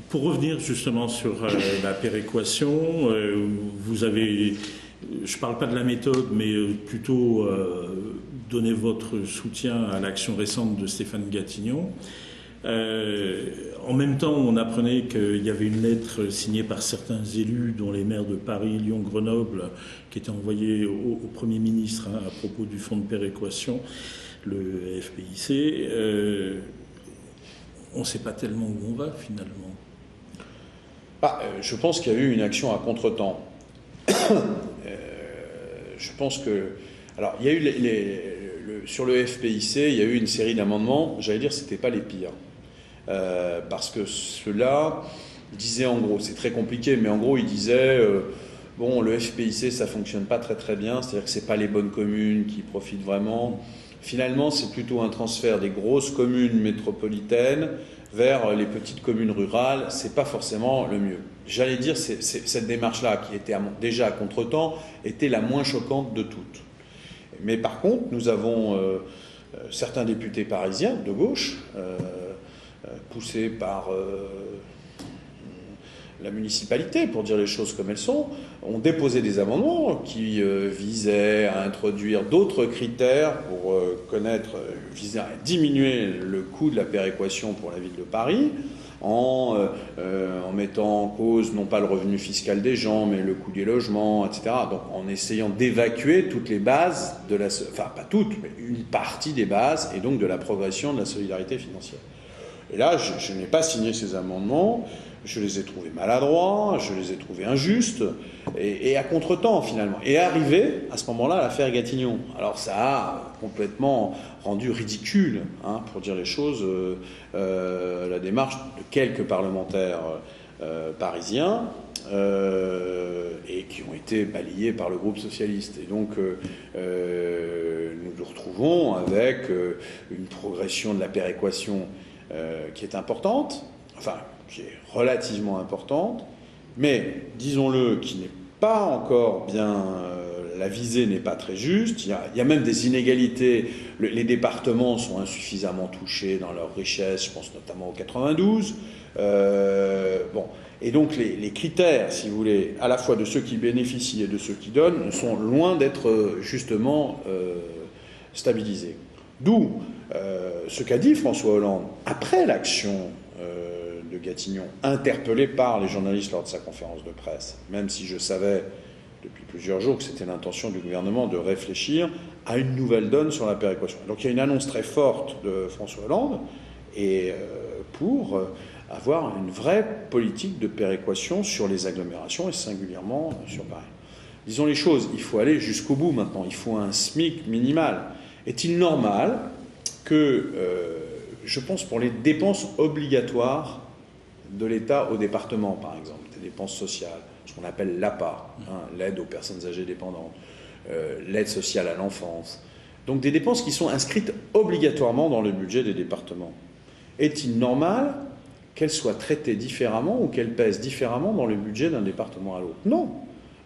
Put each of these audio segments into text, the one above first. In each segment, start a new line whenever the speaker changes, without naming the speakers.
Pour revenir justement sur la péréquation, vous avez, je ne parle pas de la méthode, mais plutôt donner votre soutien à l'action récente de Stéphane Gatignon. En même temps, on apprenait qu'il y avait une lettre signée par certains élus, dont les maires de Paris, Lyon, Grenoble, qui était envoyée au Premier ministre à propos du fonds de péréquation, le FPIC. On ne sait pas tellement où on va finalement.
Je pense qu'il y a eu une action à contretemps. Je pense que... Alors, il y a eu sur le FPIC, il y a eu une série d'amendements, j'allais dire que ce n'étaient pas les pires. Parce que ceux-là disaient en gros, c'est très compliqué, mais en gros, ils disaient, bon, le FPIC, ça ne fonctionne pas très très bien, c'est-à-dire que ce n'est pas les bonnes communes qui profitent vraiment. Finalement, c'est plutôt un transfert des grosses communes métropolitaines vers les petites communes rurales, c'est pas forcément le mieux. J'allais dire, cette démarche-là, qui était déjà à contretemps, était la moins choquante de toutes. Mais par contre, nous avons certains députés parisiens de gauche, poussés par la municipalité, pour dire les choses comme elles sont, ont déposé des amendements qui visaient à introduire d'autres critères pour visaient à diminuer le coût de la péréquation pour la ville de Paris, en mettant en cause non pas le revenu fiscal des gens, mais le coût des logements, etc. Donc en essayant d'évacuer toutes les bases de la... Enfin, pas toutes, mais une partie des bases, et donc de la progression de la solidarité financière. Et là, je n'ai pas signé ces amendements, je les ai trouvés maladroits, je les ai trouvés injustes, et à contretemps finalement. Et arrivé à ce moment-là l'affaire Gatignon. Alors ça a complètement rendu ridicule, pour dire les choses, la démarche de quelques parlementaires parisiens, et qui ont été balayés par le groupe socialiste. Et donc nous nous retrouvons avec une progression de la péréquation qui est importante, enfin qui est relativement importante, mais disons-le, qui n'est pas encore bien... la visée n'est pas très juste, il y a même des inégalités, les départements sont insuffisamment touchés dans leur richesse, je pense notamment au 92, et donc les critères, si vous voulez, à la fois de ceux qui bénéficient et de ceux qui donnent, sont loin d'être justement stabilisés. D'où ce qu'a dit François Hollande après l'action de Gatignon, interpellé par les journalistes lors de sa conférence de presse, même si je savais depuis plusieurs jours que c'était l'intention du gouvernement de réfléchir à une nouvelle donne sur la péréquation. Donc il y a une annonce très forte de François Hollande et pour avoir une vraie politique de péréquation sur les agglomérations et singulièrement sur Paris. Disons les choses, il faut aller jusqu'au bout maintenant, il faut un SMIC minimal. Est-il normal que, je pense pour les dépenses obligatoires de l'État au département, par exemple, des dépenses sociales, ce qu'on appelle l'APA, l'aide aux personnes âgées dépendantes, l'aide sociale à l'enfance, donc des dépenses qui sont inscrites obligatoirement dans le budget des départements. Est-il normal qu'elles soient traitées différemment ou qu'elles pèsent différemment dans le budget d'un département à l'autre? Non.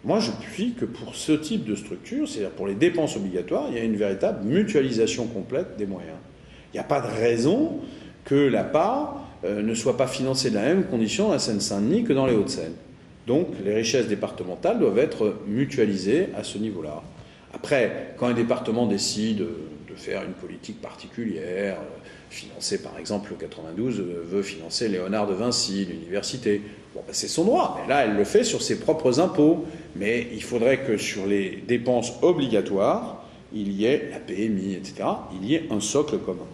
Moi, je puis que pour ce type de structure, c'est-à-dire pour les dépenses obligatoires, il y a une véritable mutualisation complète des moyens. Il n'y a pas de raison que l'APA ne soit pas financée de la même condition dans la Seine-Saint-Denis que dans les Hauts-de-Seine. Donc, les richesses départementales doivent être mutualisées à ce niveau-là. Après, quand un département décide de faire une politique particulière, financer par exemple le 92, veut financer Léonard de Vinci, l'université, bon, ben c'est son droit. Mais là, elle le fait sur ses propres impôts. Mais il faudrait que sur les dépenses obligatoires, il y ait la PMI, etc., il y ait un socle commun.